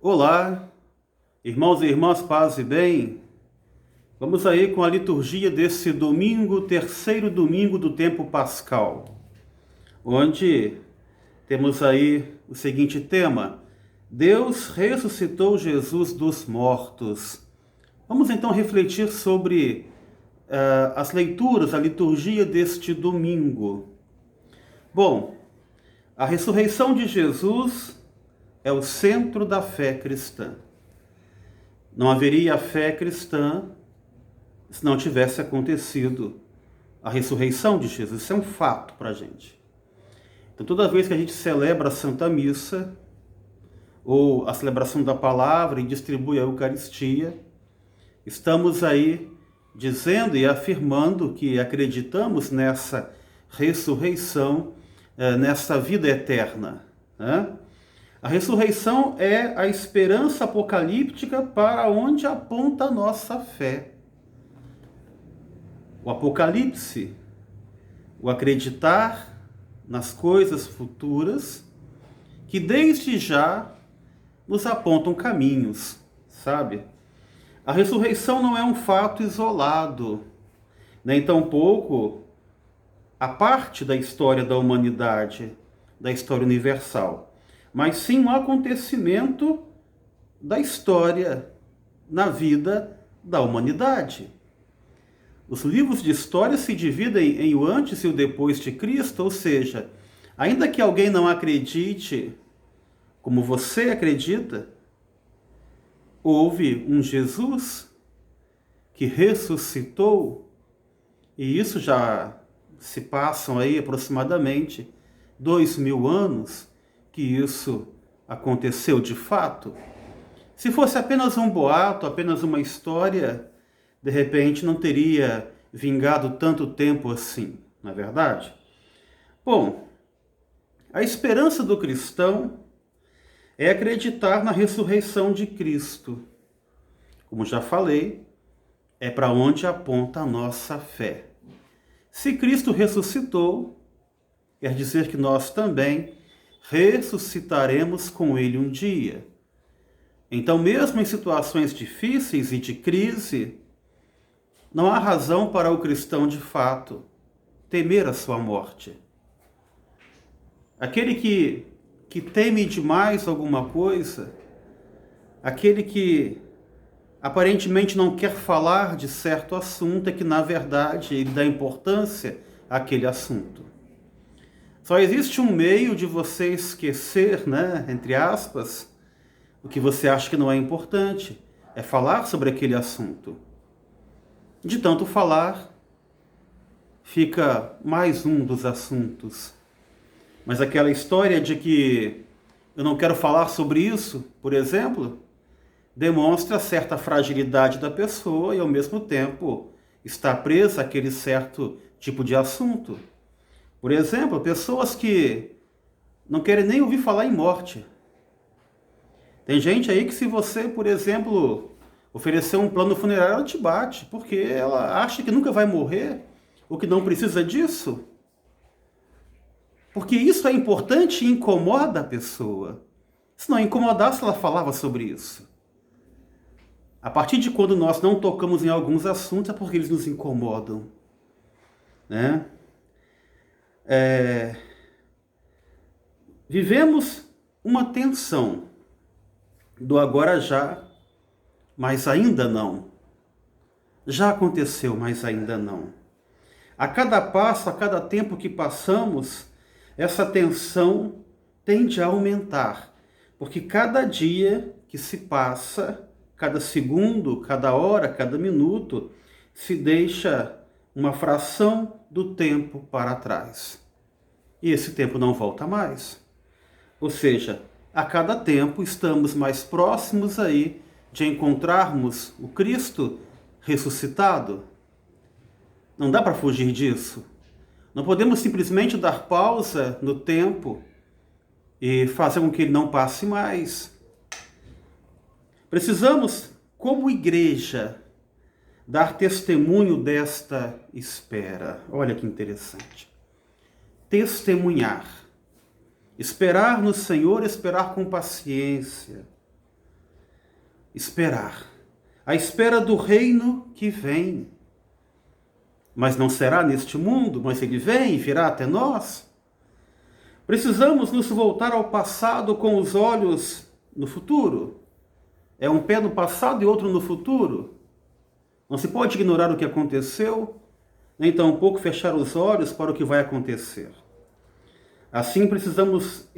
Olá, irmãos e irmãs, paz e bem. Vamos aí com a liturgia desse domingo, terceiro domingo do tempo pascal, onde temos aí o seguinte tema: Deus ressuscitou Jesus dos mortos. Vamos então refletir sobre as leituras, a liturgia deste domingo. Bom, a ressurreição de Jesus é o centro da fé cristã. Não haveria fé cristã se não tivesse acontecido a ressurreição de Jesus. Isso é um fato para a gente. Então, toda vez que a gente celebra a Santa Missa, ou a celebração da palavra e distribui a Eucaristia, estamos aí dizendo e afirmando que acreditamos nessa ressurreição, nessa vida eterna, né? A ressurreição é a esperança apocalíptica para onde aponta a nossa fé. O Apocalipse, o acreditar nas coisas futuras que desde já nos apontam caminhos, sabe? A ressurreição não é um fato isolado, nem tampouco a parte da história da humanidade, da história universal, mas sim um acontecimento da história na vida da humanidade. Os livros de história se dividem em o antes e o depois de Cristo, ou seja, ainda que alguém não acredite como você acredita, houve um Jesus que ressuscitou, e isso já se passam aí aproximadamente 2000 anos que isso aconteceu de fato. Se fosse apenas um boato, apenas uma história, de repente não teria vingado tanto tempo assim, não é verdade? Bom, a esperança do cristão é acreditar na ressurreição de Cristo. Como já falei, é para onde aponta a nossa fé. Se Cristo ressuscitou, quer dizer que nós também ressuscitaremos com Ele um dia. Então, mesmo em situações difíceis e de crise, não há razão para o cristão, de fato, temer a sua morte. Aquele que teme demais alguma coisa, aquele que aparentemente não quer falar de certo assunto, é que, na verdade, ele dá importância àquele assunto. Só existe um meio de você esquecer, né, entre aspas, o que você acha que não é importante, é falar sobre aquele assunto. De tanto falar, fica mais um dos assuntos. Mas aquela história de que eu não quero falar sobre isso, por exemplo, demonstra certa fragilidade da pessoa e, ao mesmo tempo, está presa àquele certo tipo de assunto. Por exemplo, pessoas que não querem nem ouvir falar em morte. Tem gente aí que, se você, por exemplo, oferecer um plano funerário, ela te bate, porque ela acha que nunca vai morrer, ou que não precisa disso. Porque isso é importante e incomoda a pessoa. Se não incomodasse, ela falava sobre isso. A partir de quando nós não tocamos em alguns assuntos, é porque eles nos incomodam, né? Vivemos uma tensão do agora já, mas ainda não. Já aconteceu, mas ainda não. A cada passo, a cada tempo que passamos, essa tensão tende a aumentar, porque cada dia que se passa, cada segundo, cada hora, cada minuto, se deixa uma fração do tempo para trás. E esse tempo não volta mais. Ou seja, a cada tempo estamos mais próximos aí de encontrarmos o Cristo ressuscitado. Não dá para fugir disso. Não podemos simplesmente dar pausa no tempo e fazer com que ele não passe mais. Precisamos, como igreja, dar testemunho desta espera. Olha que interessante. Testemunhar. Esperar no Senhor, esperar com paciência. esperar, à espera do reino que vem. Mas não será neste mundo, mas ele vem e virá até nós. Precisamos nos voltar ao passado com os olhos no futuro. É um pé no passado e outro no futuro. Não se pode ignorar o que aconteceu, nem tampouco fechar os olhos para o que vai acontecer. Assim, precisamos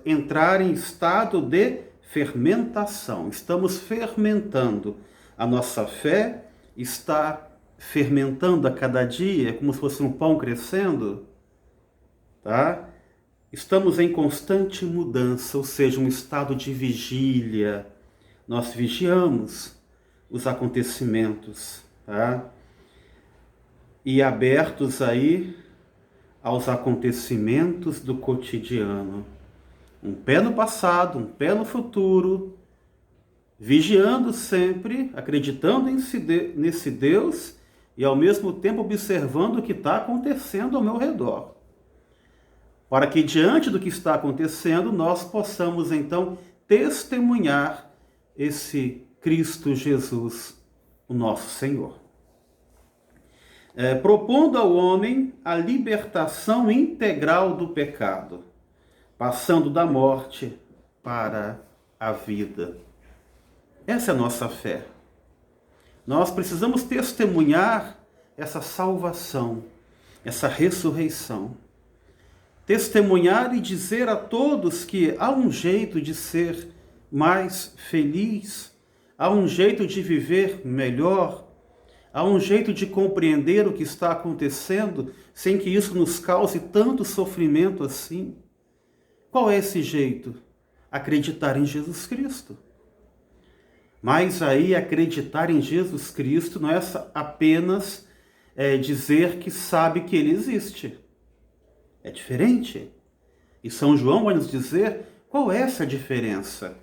entrar em estado de fermentação. Estamos fermentando. A nossa fé está fermentando a cada dia, como se fosse um pão crescendo, tá? Estamos em constante mudança, ou seja, um estado de vigília. Nós vigiamos os acontecimentos, tá? E abertos aí aos acontecimentos do cotidiano. Um pé no passado, um pé no futuro, vigiando sempre, acreditando nesse Deus e ao mesmo tempo observando o que está acontecendo ao meu redor. Para que diante do que está acontecendo, nós possamos então testemunhar esse Cristo Jesus, o nosso Senhor. Propondo ao homem a libertação integral do pecado, passando da morte para a vida. Essa é a nossa fé. Nós precisamos testemunhar essa salvação, essa ressurreição. Testemunhar e dizer a todos que há um jeito de ser mais feliz, há um jeito de viver melhor, há um jeito de compreender o que está acontecendo sem que isso nos cause tanto sofrimento assim. Qual é esse jeito? Acreditar em Jesus Cristo. Mas aí acreditar em Jesus Cristo não é apenas dizer que sabe que Ele existe. É diferente. E São João vai nos dizer qual é essa diferença.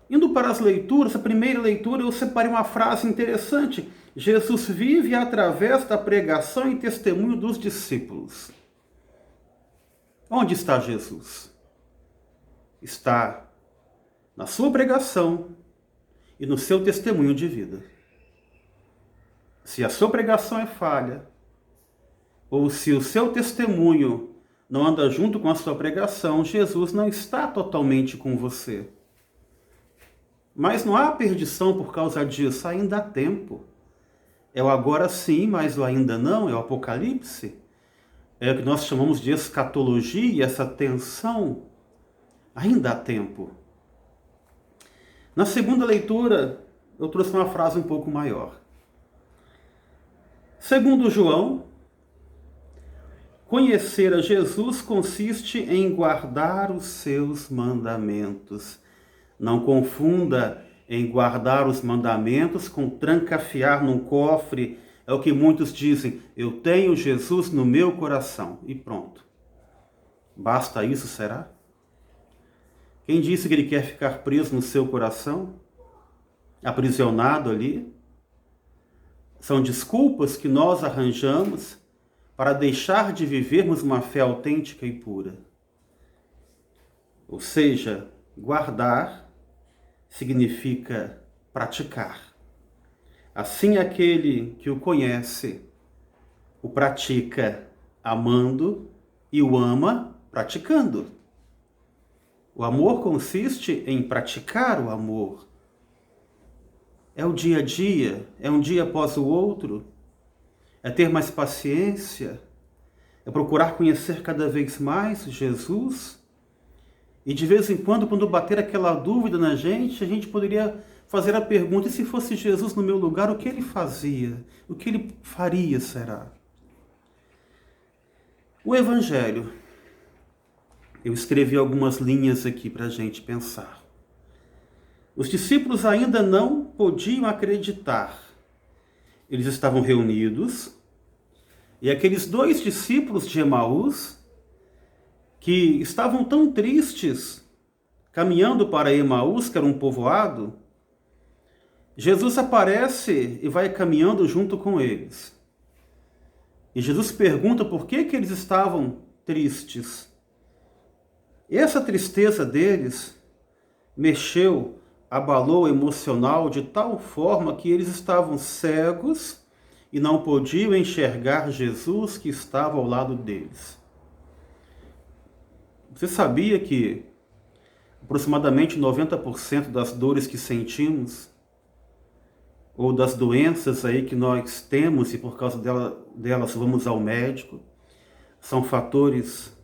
Indo para as leituras, a primeira leitura eu separei uma frase interessante. Jesus vive através da pregação e testemunho dos discípulos. Onde está Jesus? Está na sua pregação e no seu testemunho de vida. Se a sua pregação é falha, ou se o seu testemunho não anda junto com a sua pregação, Jesus não está totalmente com você. Mas não há perdição por causa disso, ainda há tempo. É o agora sim, mas o ainda não, é o Apocalipse. É o que nós chamamos de escatologia, essa tensão. Ainda há tempo. Na segunda leitura, eu trouxe uma frase um pouco maior. Segundo João, conhecer a Jesus consiste em guardar os seus mandamentos. Não confunda em guardar os mandamentos com trancafiar num cofre. É o que muitos dizem, eu tenho Jesus no meu coração. E pronto. Basta isso, será? Quem disse que ele quer ficar preso no seu coração? Aprisionado ali? São desculpas que nós arranjamos para deixar de vivermos uma fé autêntica e pura. Ou seja, guardar significa praticar. Assim aquele que o conhece, o pratica amando e o ama praticando. O amor consiste em praticar o amor. É o dia a dia, é um dia após o outro, é ter mais paciência, é procurar conhecer cada vez mais Jesus. E de vez em quando bater aquela dúvida na gente, a gente poderia fazer a pergunta, e se fosse Jesus no meu lugar, o que ele fazia? O que ele faria, será? O Evangelho. Eu escrevi algumas linhas aqui para a gente pensar. Os discípulos ainda não podiam acreditar. Eles estavam reunidos, e aqueles 2 discípulos de Emaús, que estavam tão tristes, caminhando para Emaús, que era um povoado, Jesus aparece e vai caminhando junto com eles. E Jesus pergunta por que eles estavam tristes. Essa tristeza deles mexeu abalou o emocional de tal forma que eles estavam cegos e não podiam enxergar Jesus que estava ao lado deles. Você sabia que aproximadamente 90% das dores que sentimos, ou das doenças aí que nós temos e por causa delas vamos ao médico, são fatores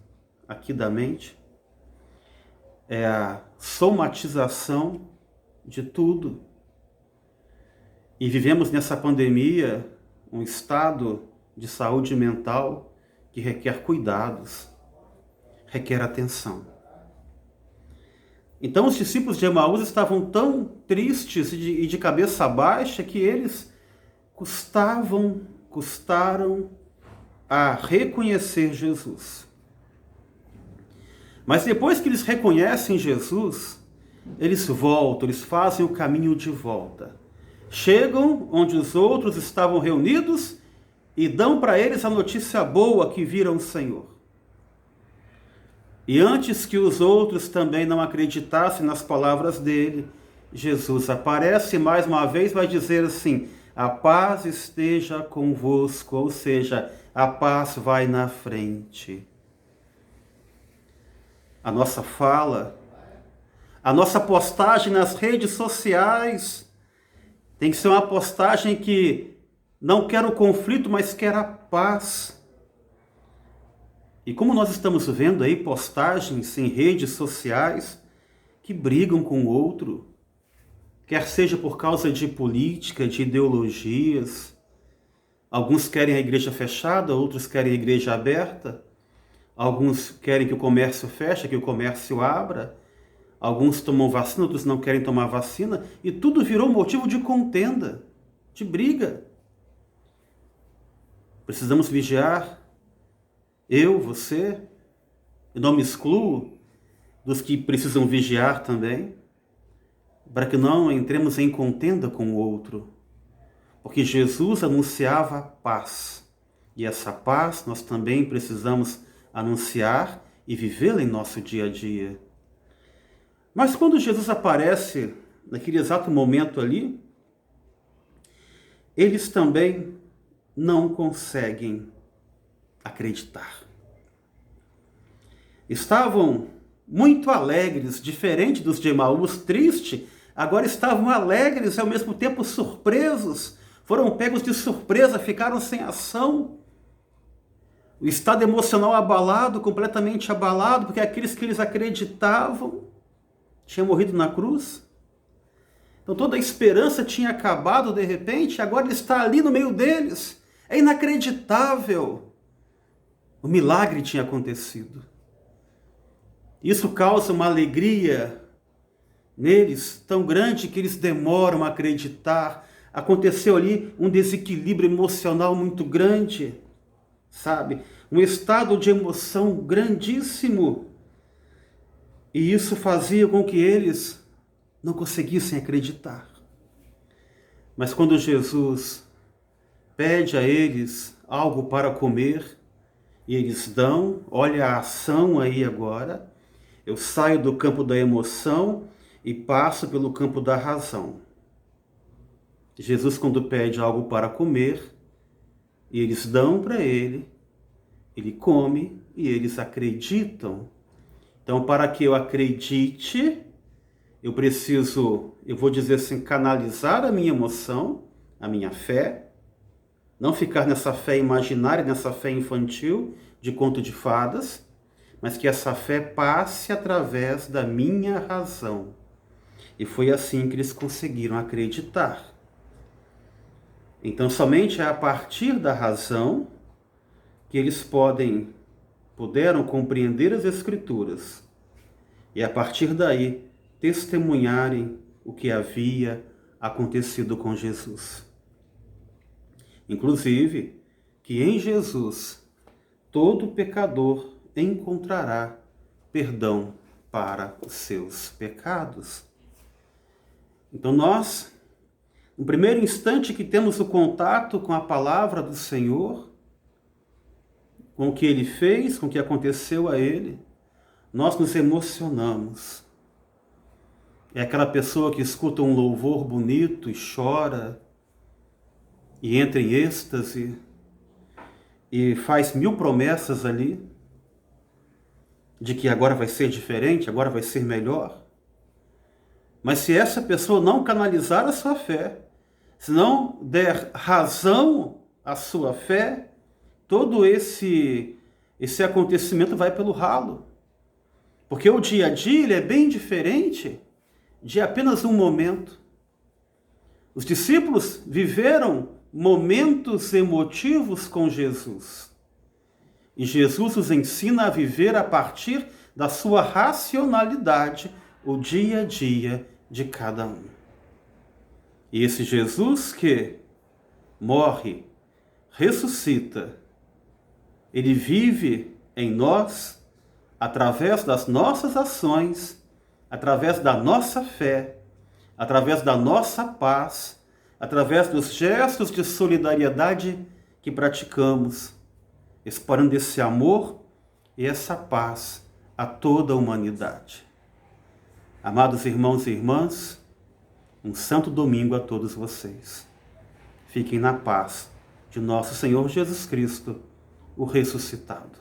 aqui da mente? É a somatização de tudo. E vivemos nessa pandemia um estado de saúde mental que requer cuidados, requer atenção. Então os discípulos de Emaús estavam tão tristes e de cabeça baixa que eles custaram a reconhecer Jesus. Mas depois que eles reconhecem Jesus, eles voltam, eles fazem o caminho de volta. Chegam onde os outros estavam reunidos e dão para eles a notícia boa que viram o Senhor. E antes que os outros também não acreditassem nas palavras dele, Jesus aparece mais uma vez, vai dizer assim: a paz esteja convosco, ou seja, a paz vai na frente. A nossa fala, a nossa postagem nas redes sociais tem que ser uma postagem que não quer o conflito, mas quer a paz. E como nós estamos vendo aí postagens em redes sociais que brigam com o outro, quer seja por causa de política, de ideologias, alguns querem a igreja fechada, outros querem a igreja aberta, alguns querem que o comércio feche, que o comércio abra, alguns tomam vacina, outros não querem tomar vacina, e tudo virou motivo de contenda, de briga. Precisamos vigiar. Eu, você, eu não me excluo dos que precisam vigiar também, para que não entremos em contenda com o outro. Porque Jesus anunciava paz, e essa paz nós também precisamos anunciar e vivê-la em nosso dia a dia. Mas quando Jesus aparece, naquele exato momento ali, eles também não conseguem acreditar. Estavam muito alegres, diferente dos de Emaús, triste, agora estavam alegres e ao mesmo tempo surpresos. Foram pegos de surpresa, ficaram sem ação. O estado emocional abalado, completamente abalado, porque aqueles que eles acreditavam tinham morrido na cruz. Então toda a esperança tinha acabado de repente, agora ele está ali no meio deles. É inacreditável. O milagre tinha acontecido. Isso causa uma alegria neles tão grande que eles demoram a acreditar. Aconteceu ali um desequilíbrio emocional muito grande, sabe? Um estado de emoção grandíssimo. E isso fazia com que eles não conseguissem acreditar. Mas quando Jesus pede a eles algo para comer, e eles dão, olha a ação aí agora, eu saio do campo da emoção e passo pelo campo da razão. Jesus, quando pede algo para comer, e eles dão para ele come e eles acreditam. Então, para que eu acredite, eu preciso, eu vou dizer assim, canalizar a minha emoção, a minha fé, não ficar nessa fé imaginária, nessa fé infantil, de conto de fadas, mas que essa fé passe através da minha razão. E foi assim que eles conseguiram acreditar. Então, somente é a partir da razão que eles puderam compreender as Escrituras e, a partir daí, testemunharem o que havia acontecido com Jesus. Inclusive, que em Jesus todo pecador encontrará perdão para os seus pecados. Então nós, no primeiro instante que temos o contato com a palavra do Senhor, com o que Ele fez, com o que aconteceu a Ele, nós nos emocionamos. É aquela pessoa que escuta um louvor bonito e chora, e entra em êxtase, e faz 1000 promessas ali, de que agora vai ser diferente, agora vai ser melhor. Mas se essa pessoa não canalizar a sua fé, se não der razão à sua fé, todo esse acontecimento vai pelo ralo. Porque o dia a dia ele é bem diferente de apenas um momento. Os discípulos viveram momentos emotivos com Jesus. E Jesus os ensina a viver a partir da sua racionalidade o dia a dia de cada um. E esse Jesus que morre, ressuscita, ele vive em nós através das nossas ações, através da nossa fé, através da nossa paz, através dos gestos de solidariedade que praticamos, espalhando esse amor e essa paz a toda a humanidade. Amados irmãos e irmãs, um santo domingo a todos vocês. Fiquem na paz de nosso Senhor Jesus Cristo, o ressuscitado.